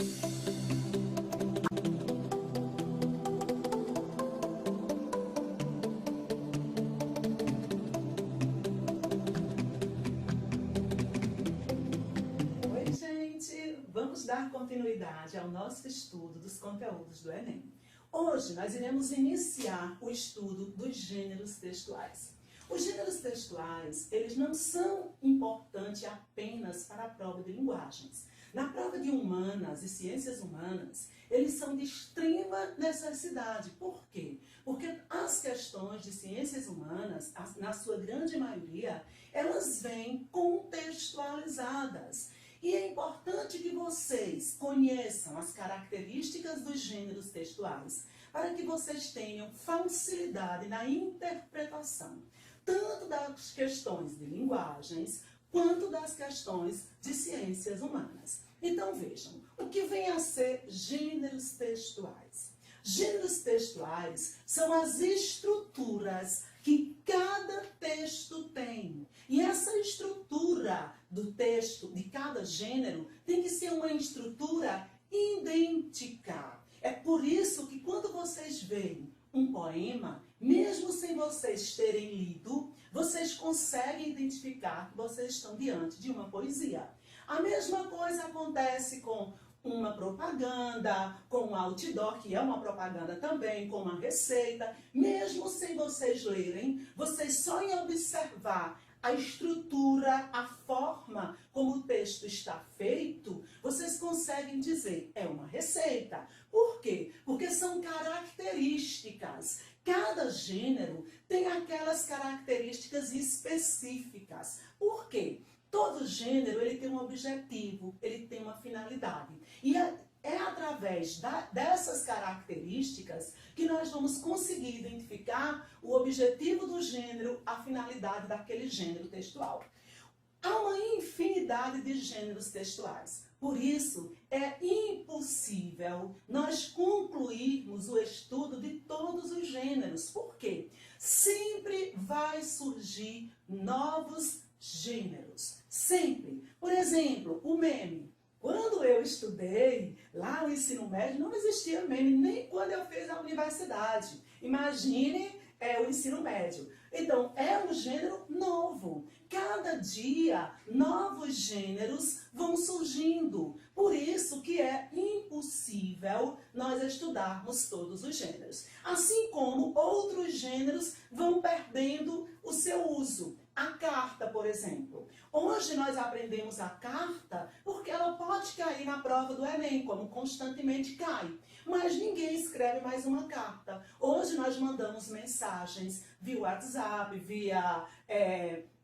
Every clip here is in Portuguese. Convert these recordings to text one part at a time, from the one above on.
Oi, gente! Vamos dar continuidade ao nosso estudo dos conteúdos do Enem. Hoje nós iremos iniciar o estudo dos gêneros textuais. Os gêneros textuais, eles não são importantes apenas para a prova de linguagens. Na prova de humanas e ciências humanas, eles são de extrema necessidade. Por quê? Porque as questões de ciências humanas, na sua grande maioria, elas vêm contextualizadas. E é importante que vocês conheçam as características dos gêneros textuais, para que vocês tenham facilidade na interpretação, tanto das questões de linguagens, quanto das questões de ciências humanas. Então vejam, o que vem a ser gêneros textuais? Gêneros textuais são as estruturas que cada texto tem. E essa estrutura do texto, de cada gênero, tem que ser uma estrutura idêntica. É por isso que quando vocês veem um poema, mesmo sem vocês terem lido, vocês conseguem identificar que vocês estão diante de uma poesia. A mesma coisa acontece com uma propaganda, com um outdoor, que é uma propaganda também, com uma receita. Mesmo sem vocês lerem, vocês só em observar a estrutura, a forma como o texto está feito, vocês conseguem dizer, é uma receita. Por quê? Porque são características. Cada gênero tem aquelas características específicas. Por quê? Todo gênero ele tem um objetivo, ele tem uma finalidade. E é através dessas características que nós vamos conseguir identificar o objetivo do gênero, a finalidade daquele gênero textual. Há uma infinidade de gêneros textuais. Por isso, é impossível nós concluirmos o estudo de todos os gêneros. Por quê? Sempre vai surgir novos gêneros. Sempre. Por exemplo, o meme. Quando eu estudei lá no ensino médio, não existia meme, nem quando eu fiz a universidade. Imagine o ensino médio. Então, é um gênero novo. Cada dia, novos gêneros vão surgindo. Por isso que é impossível nós estudarmos todos os gêneros. Assim como outros gêneros vão perdendo o seu uso. A carta, por exemplo. Hoje nós aprendemos a carta porque ela pode cair na prova do Enem, como constantemente cai. Mas ninguém escreve mais uma carta. Hoje nós mandamos mensagens via WhatsApp, via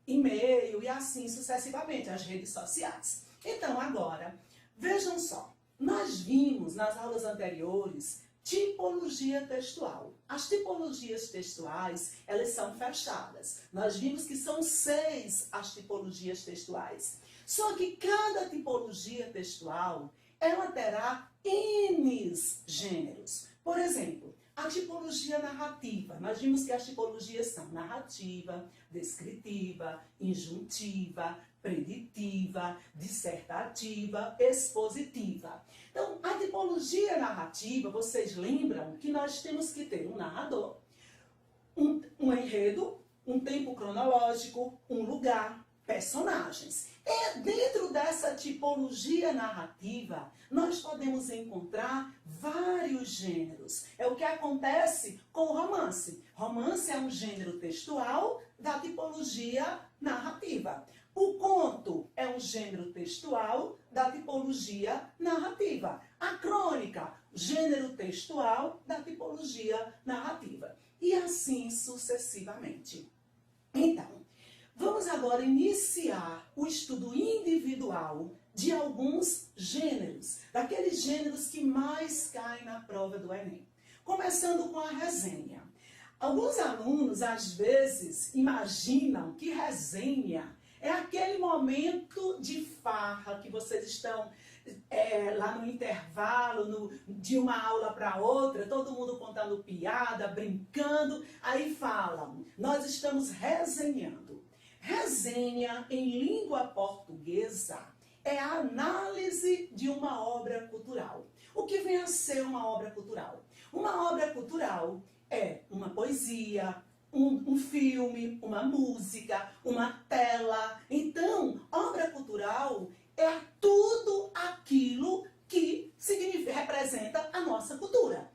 e-mail e assim sucessivamente, as redes sociais. Então agora, vejam só, nós vimos nas aulas anteriores tipologia textual. As tipologias textuais, elas são fechadas. Nós vimos que são 6 as tipologias textuais. Só que cada tipologia textual, ela terá N gêneros. Por exemplo, a tipologia narrativa. Nós vimos que as tipologias são narrativa, descritiva, injuntiva, preditiva, dissertativa, expositiva. Então, a tipologia narrativa, vocês lembram que nós temos que ter um narrador, um enredo, um tempo cronológico, um lugar, personagens. E dentro dessa tipologia narrativa, nós podemos encontrar vários gêneros. É o que acontece com o romance. Romance é um gênero textual da tipologia narrativa. O conto é um gênero textual da tipologia narrativa. A crônica, gênero textual da tipologia narrativa. E assim sucessivamente. Então, vamos agora iniciar o estudo individual de alguns gêneros, daqueles gêneros que mais caem na prova do Enem. Começando com a resenha. Alguns alunos, às vezes, imaginam que resenha é aquele momento de farra que vocês estão lá no intervalo, de uma aula para outra, todo mundo contando piada, brincando, aí falam, nós estamos resenhando. Resenha em língua portuguesa é a análise de uma obra cultural. que vem a ser uma obra cultural? Uma obra cultural é uma poesia, um filme, uma música, uma tela. Então, obra cultural é tudo aquilo que representa a nossa cultura.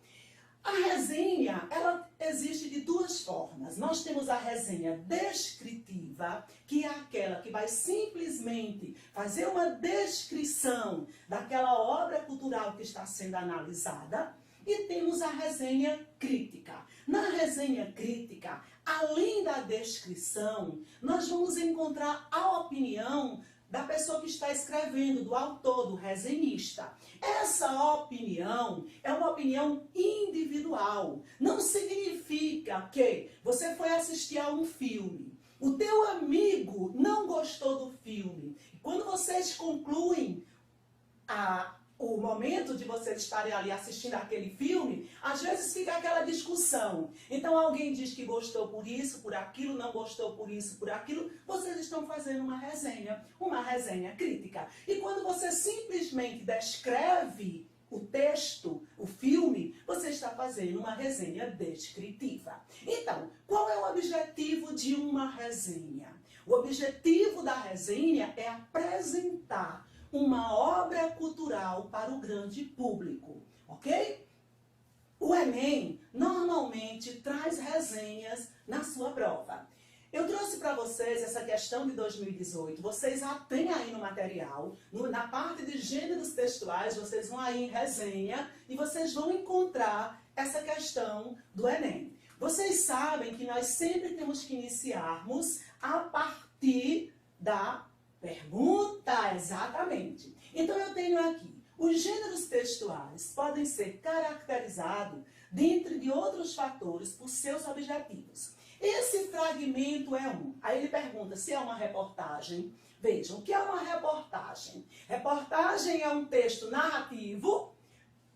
A resenha, ela existe de duas formas. Nós temos a resenha descritiva, que é aquela que vai simplesmente fazer uma descrição daquela obra cultural que está sendo analisada. E temos a resenha crítica. Na resenha crítica, além da descrição, nós vamos encontrar a opinião da pessoa que está escrevendo, do autor, do resenhista. Essa opinião é uma opinião individual. Não significa que você foi assistir a um filme, o teu amigo não gostou do filme. E quando vocês concluem o momento de vocês estarem ali assistindo aquele filme, às vezes fica aquela discussão. Então alguém diz que gostou por isso, por aquilo, não gostou por isso, por aquilo. Vocês estão fazendo uma resenha crítica. E quando você simplesmente descreve o texto, o filme, você está fazendo uma resenha descritiva. Então, qual é o objetivo de uma resenha? O objetivo da resenha é apresentar uma obra cultural para o grande público, ok? O Enem normalmente traz resenhas na sua prova. Eu trouxe para vocês essa questão de 2018, vocês já têm aí no material, na parte de gêneros textuais, vocês vão aí em resenha e vocês vão encontrar essa questão do Enem. Vocês sabem que nós sempre temos que iniciarmos a partir da pergunta, exatamente. Então eu tenho aqui, os gêneros textuais podem ser caracterizados, dentre de outros fatores, por seus objetivos. Esse fragmento é um. Aí ele pergunta se é uma reportagem. Vejam, o que é uma reportagem? Reportagem é um texto narrativo,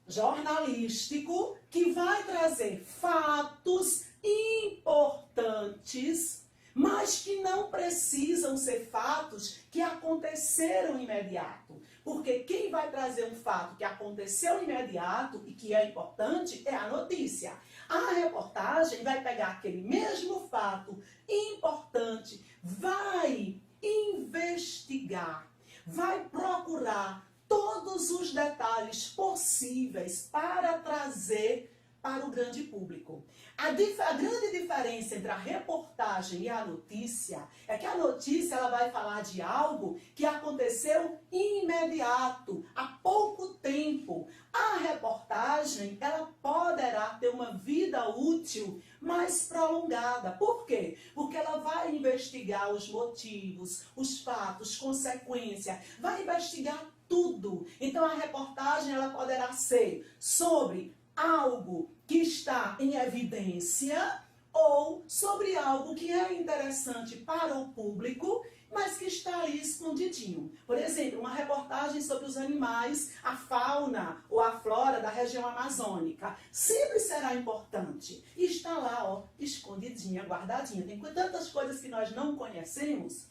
jornalístico, que vai trazer fatos importantes, mas que não precisam ser fatos que aconteceram imediato. Porque quem vai trazer um fato que aconteceu imediato e que é importante é a notícia. A reportagem vai pegar aquele mesmo fato importante, vai investigar, vai procurar todos os detalhes possíveis para trazer para o grande público. A grande diferença entre a reportagem e a notícia é que a notícia ela vai falar de algo que aconteceu imediato, há pouco tempo. A reportagem ela poderá ter uma vida útil mais prolongada. Por quê? Porque ela vai investigar os motivos, os fatos, consequências, vai investigar tudo. Então a reportagem ela poderá ser sobre algo que está em evidência ou sobre algo que é interessante para o público, mas que está ali escondidinho. Por exemplo, uma reportagem sobre os animais, a fauna ou a flora da região amazônica. Sempre será importante. E está lá, ó, escondidinha, guardadinha. Tem tantas coisas que nós não conhecemos.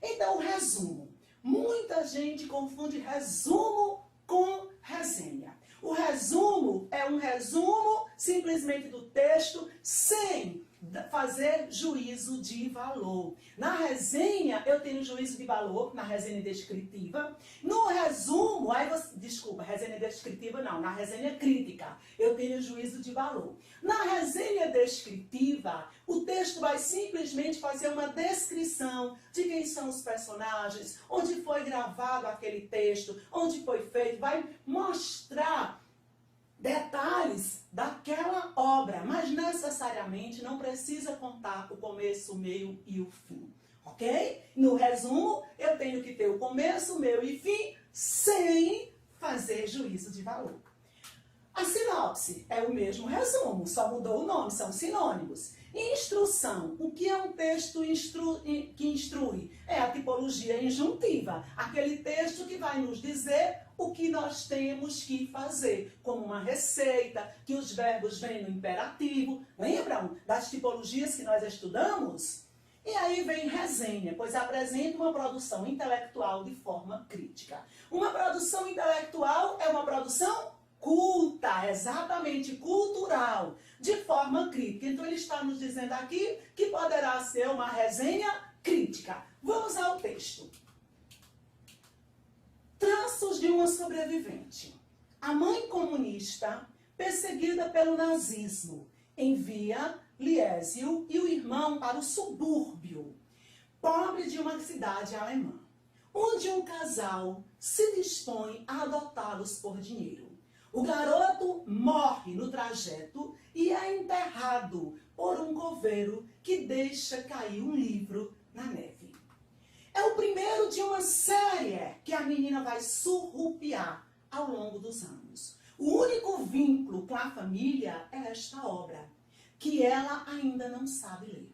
Então, o resumo. Muita gente confunde resumo com resenha. O resumo é um resumo simplesmente do texto sem fazer juízo de valor. Na resenha eu tenho juízo de valor, na resenha descritiva. No resumo, resenha descritiva não, na resenha crítica eu tenho juízo de valor. Na resenha descritiva, o texto vai simplesmente fazer uma descrição de quem são os personagens, onde foi gravado aquele texto, onde foi feito, vai mostrar detalhes daquela obra, mas necessariamente não precisa contar o começo, o meio e o fim, ok? No resumo, eu tenho que ter o começo, o meio e fim, sem fazer juízo de valor. A sinopse é o mesmo resumo, só mudou o nome, são sinônimos. Instrução, o que é um texto que instrui? É a tipologia injuntiva, aquele texto que vai nos dizer o que nós temos que fazer, como uma receita, que os verbos vêm no imperativo. Lembram das tipologias que nós estudamos? E aí vem resenha, pois apresenta uma produção intelectual de forma crítica. Uma produção intelectual é uma produção culta, exatamente, cultural, de forma crítica. Então ele está nos dizendo aqui que poderá ser uma resenha crítica. Vamos ao texto. Traços de uma sobrevivente. A mãe comunista, perseguida pelo nazismo, envia Liesel e o irmão para o subúrbio pobre de uma cidade alemã, onde um casal se dispõe a adotá-los por dinheiro. O garoto morre no trajeto e é enterrado por um coveiro que deixa cair um livro na neve. É o primeiro de uma série que a menina vai surrupiar ao longo dos anos. O único vínculo com a família é esta obra, que ela ainda não sabe ler.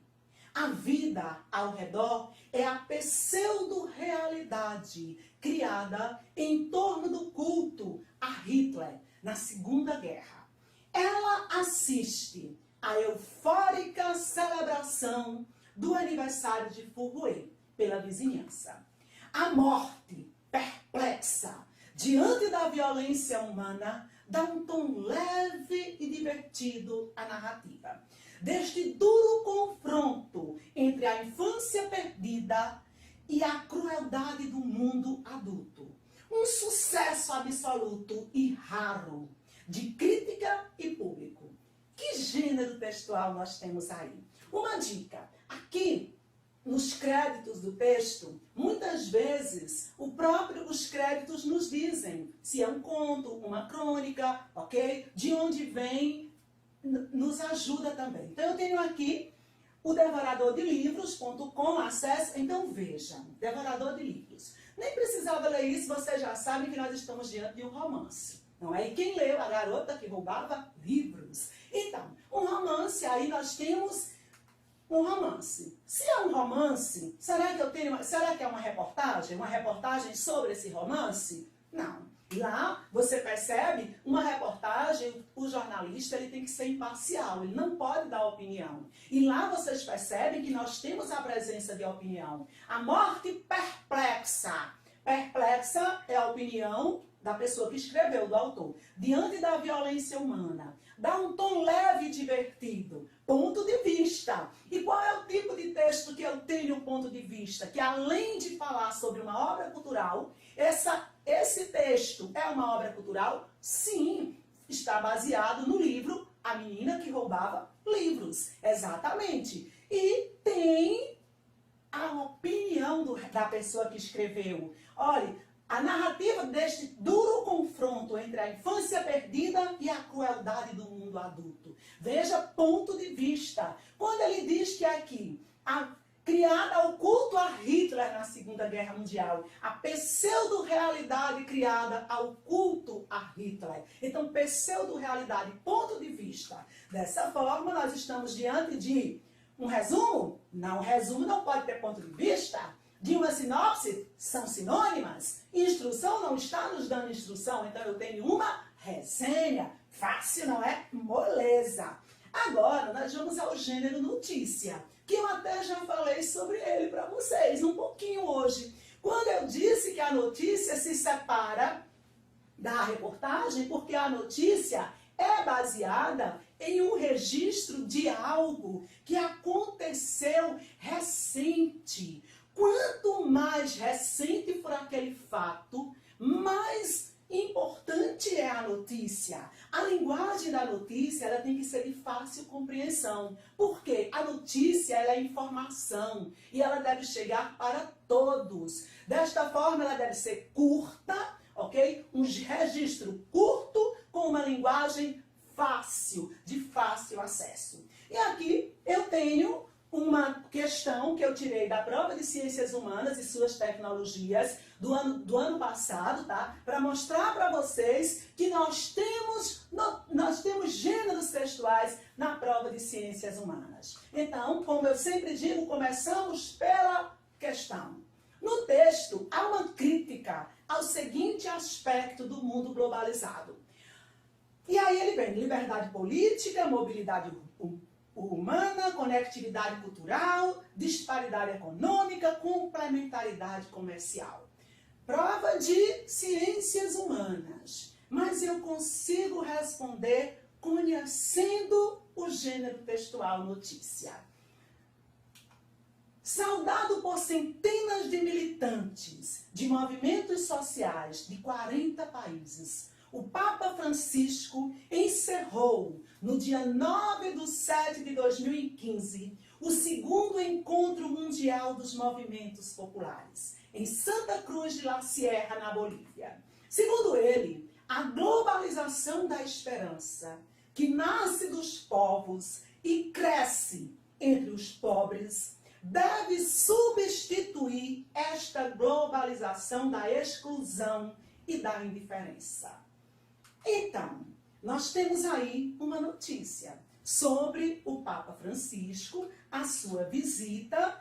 A vida ao redor é a pseudo-realidade criada em torno do culto a Hitler na Segunda Guerra. Ela assiste à eufórica celebração do aniversário de Fourrouet pela vizinhança. A morte, perplexa, diante da violência humana, dá um tom leve e divertido à narrativa. Deste duro confronto entre a infância perdida e a crueldade do mundo adulto. Um sucesso absoluto e raro de crítica e público. Que gênero textual nós temos aí? Uma dica. Aqui, nos créditos do texto, muitas vezes os créditos nos dizem se é um conto, uma crônica, ok? De onde vem, nos ajuda também. Então eu tenho aqui o devoradordelivros.com, acesso, então vejam, Devorador de Livros. Nem precisava ler isso, vocês já sabem que nós estamos diante de um romance, não é? E quem leu? A Garota que Roubava Livros. Então, um romance, aí nós temos um romance. Se é um romance, será que é uma reportagem? Uma reportagem sobre esse romance? Não. Lá você percebe uma reportagem, o jornalista ele tem que ser imparcial, ele não pode dar opinião. E lá vocês percebem que nós temos a presença de opinião. A morte perplexa. Perplexa é a opinião da pessoa que escreveu, do autor. Diante da violência humana. Dá um tom leve e divertido. Ponto de vista. E qual é o tipo de texto que eu tenho ponto de vista? Que além de falar sobre uma obra cultural, esse texto é uma obra cultural? Sim, está baseado no livro A Menina que Roubava Livros. Exatamente. E tem a opinião da pessoa que escreveu. Olha, a narrativa deste duro confronto entre a infância perdida e a crueldade do mundo adulto. Veja, ponto de vista. Quando ele diz que aqui, criada ao culto a Hitler na Segunda Guerra Mundial, a pseudo-realidade criada ao culto a Hitler. Então, pseudo-realidade, ponto de vista. Dessa forma, nós estamos diante de um resumo? Não, resumo não pode ter ponto de vista. De uma sinopse, são sinônimas. Instrução não está nos dando instrução, então eu tenho uma resenha. Fácil, não é? Moleza. Agora, nós vamos ao gênero notícia, que eu até já falei sobre ele para vocês, um pouquinho hoje. Quando eu disse que a notícia se separa da reportagem, porque a notícia é baseada em um registro de algo que aconteceu recente. Quanto mais recente for aquele fato, mais importante é a notícia. A linguagem da notícia ela tem que ser de fácil compreensão. Porque a notícia ela é informação e ela deve chegar para todos. Desta forma, ela deve ser curta, ok? Um registro curto com uma linguagem fácil, de fácil acesso. E aqui eu tenho uma questão que eu tirei da prova de Ciências Humanas e suas tecnologias do ano passado, tá? Para mostrar para vocês que nós temos gêneros textuais na prova de Ciências Humanas. Então, como eu sempre digo, começamos pela questão. No texto, há uma crítica ao seguinte aspecto do mundo globalizado. E aí ele vem liberdade política, mobilidade humana, conectividade cultural, disparidade econômica, complementaridade comercial. Prova de Ciências Humanas. mas eu consigo responder conhecendo o gênero textual notícia. Saudado por centenas de militantes de movimentos sociais de 40 países, o Papa Francisco encerrou, no dia 9/7/2015, o segundo Encontro Mundial dos Movimentos Populares, em Santa Cruz de la Sierra, na Bolívia. Segundo ele, a globalização da esperança, que nasce dos povos e cresce entre os pobres, deve substituir esta globalização da exclusão e da indiferença. Então, nós temos aí uma notícia sobre o Papa Francisco, a sua visita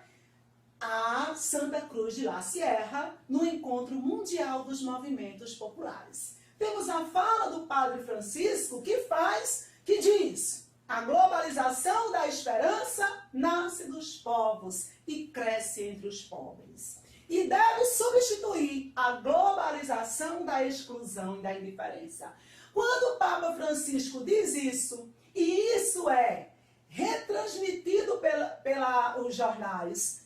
a Santa Cruz de la Sierra, no Encontro Mundial dos Movimentos Populares. Temos a fala do Padre Francisco que diz: a globalização da esperança nasce dos povos e cresce entre os pobres. E deve substituir a globalização da exclusão e da indiferença. Quando o Papa Francisco diz isso, e isso é retransmitido pelos jornais,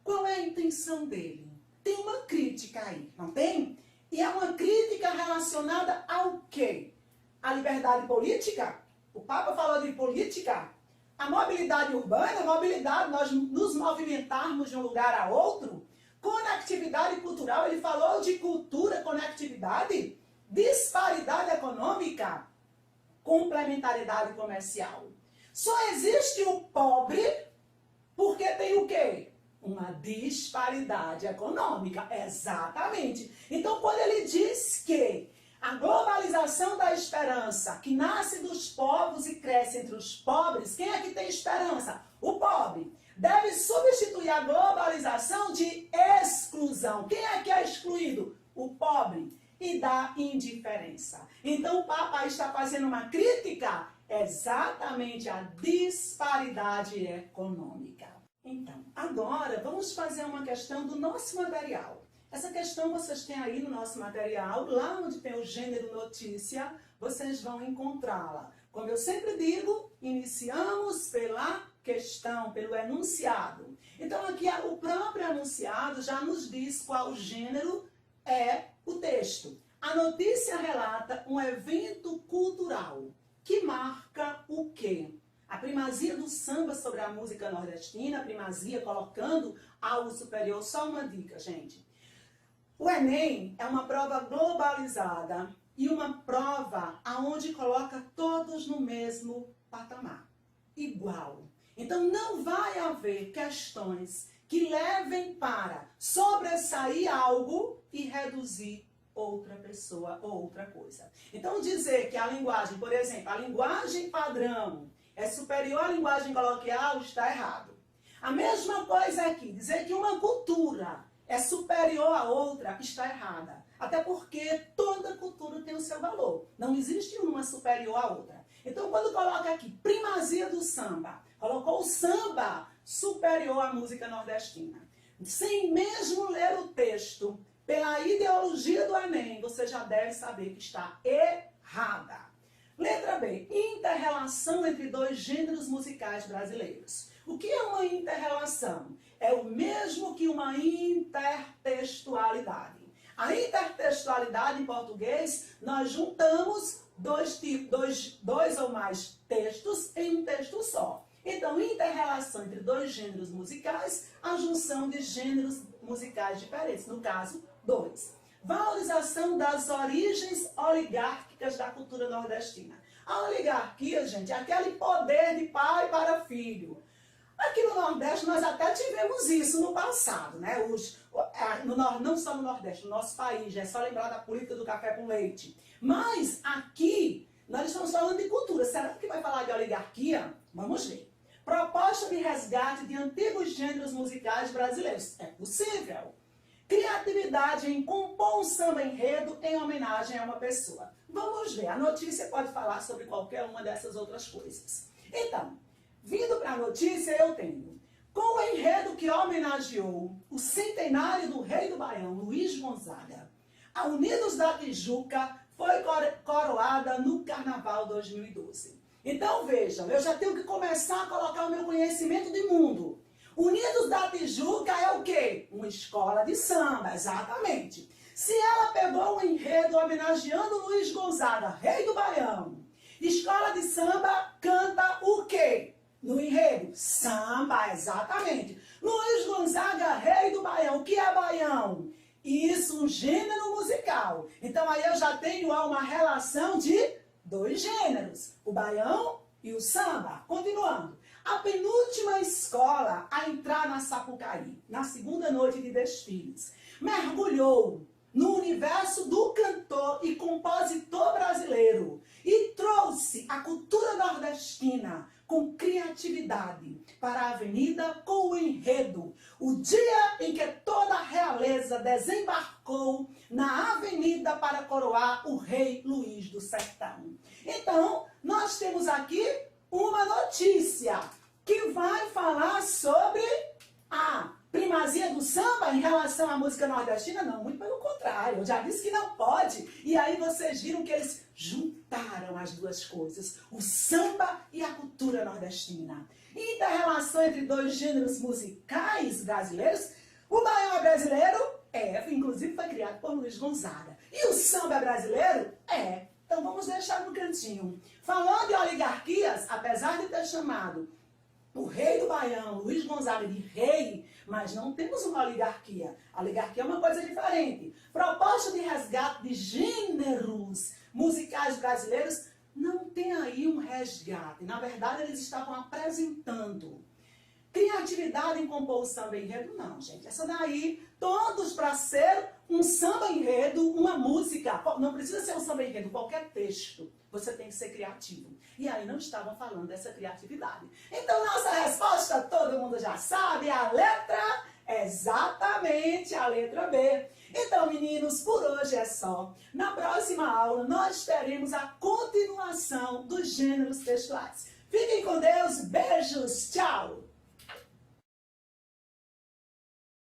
qual é a intenção dele? Tem uma crítica aí, não tem? E é uma crítica relacionada ao quê? A liberdade política? O Papa falou de política, a mobilidade urbana, a mobilidade, nós nos movimentarmos de um lugar a outro, conectividade cultural, ele falou de cultura, conectividade, disparidade econômica, complementariedade comercial. Só existe o pobre porque tem o quê? Uma disparidade econômica, exatamente. Então, quando ele diz que a globalização da esperança, que nasce dos povos e cresce entre os pobres, quem é que tem esperança? O pobre. Deve substituir a globalização de exclusão. Quem é que é excluído? O pobre. E da indiferença. Então, o Papa está fazendo uma crítica exatamente à disparidade econômica. Então, agora vamos fazer uma questão do nosso material. Essa questão vocês têm aí no nosso material, lá onde tem o gênero notícia, vocês vão encontrá-la. Como eu sempre digo, iniciamos pela questão, pelo enunciado. Então aqui o próprio enunciado já nos diz qual gênero é o texto. A notícia relata um evento cultural que marca o quê? A primazia do samba sobre a música nordestina, a primazia colocando algo superior. Só uma dica, gente. O Enem é uma prova globalizada e uma prova aonde coloca todos no mesmo patamar, igual. Então não vai haver questões que levem para sobressair algo e reduzir outra pessoa ou outra coisa. Então dizer que a linguagem, por exemplo, a linguagem padrão é superior à linguagem coloquial está errado. A mesma coisa aqui, dizer que uma cultura é superior à outra, está errada. Até porque toda cultura tem o seu valor. Não existe uma superior à outra. Então, quando coloca aqui primazia do samba, colocou o samba superior à música nordestina. Sem mesmo ler o texto, pela ideologia do Enem, você já deve saber que está errada. Letra B. Inter-relação entre dois gêneros musicais brasileiros. O que é uma inter-relação? É o mesmo que uma intertextualidade. A intertextualidade em português, nós juntamos dois ou mais textos em um texto só. Então, inter-relação entre dois gêneros musicais, a junção de gêneros musicais diferentes, no caso, dois. Valorização das origens oligárquicas da cultura nordestina. A oligarquia, gente, é aquele poder de pai para filho. Aqui no Nordeste nós até tivemos isso no passado, né? Não só no Nordeste, no nosso país, é só lembrar da política do café com leite. Mas aqui nós estamos falando de cultura. Será que vai falar de oligarquia? Vamos ver. Proposta de resgate de antigos gêneros musicais brasileiros. É possível. Criatividade em compor um samba enredo em homenagem a uma pessoa. Vamos ver. A notícia pode falar sobre qualquer uma dessas outras coisas. Então, vindo para a notícia, eu tenho: com o enredo que homenageou o centenário do rei do Baião, Luiz Gonzaga, a Unidos da Tijuca foi coroada no Carnaval 2012. Então vejam, eu já tenho que começar a colocar o meu conhecimento de mundo. Unidos da Tijuca é o quê? Uma escola de samba, exatamente. Se ela pegou um enredo homenageando Luiz Gonzaga, rei do Baião, escola de samba canta o quê? No enredo, samba, exatamente. Luiz Gonzaga, rei do Baião. O que é Baião? Isso, um gênero musical. Então aí eu já tenho uma relação de dois gêneros, o Baião e o samba. Continuando. A penúltima escola a entrar na Sapucaí, na segunda noite de desfiles, mergulhou no universo do cantor e compositor brasileiro e trouxe a cultura nordestina com criatividade para a avenida com o enredo. O dia em que toda a realeza desembarcou na avenida para coroar o rei Luiz do Sertão. Então, nós temos aqui uma notícia que vai falar sobre a primazia do samba em relação à música nordestina. Não, muito pelo contrário, eu já disse que não pode. E aí vocês viram que eles juntaram as duas coisas, o samba e a cultura nordestina. E da relação entre dois gêneros musicais brasileiros, o baião é brasileiro? É, inclusive foi criado por Luiz Gonzaga. E o samba é brasileiro? É. Então vamos deixar no cantinho. Falando em oligarquias, apesar de ter chamado o rei do Baião, Luiz Gonzaga, de rei, mas não temos uma oligarquia. A oligarquia é uma coisa diferente. Proposta de resgate de gêneros musicais brasileiros, não tem aí um resgate. Na verdade, eles estavam apresentando. Criatividade em compor o samba enredo, não, gente. Essa daí, todos para ser um samba enredo, uma música. Não precisa ser um samba enredo, qualquer texto. Você tem que ser criativo. E aí não estavam falando dessa criatividade. Então, nossa resposta, todo mundo já sabe, a letra, exatamente a letra B. Então, meninos, por hoje é só. Na próxima aula, nós teremos a continuação dos gêneros textuais. Fiquem com Deus, beijos, tchau!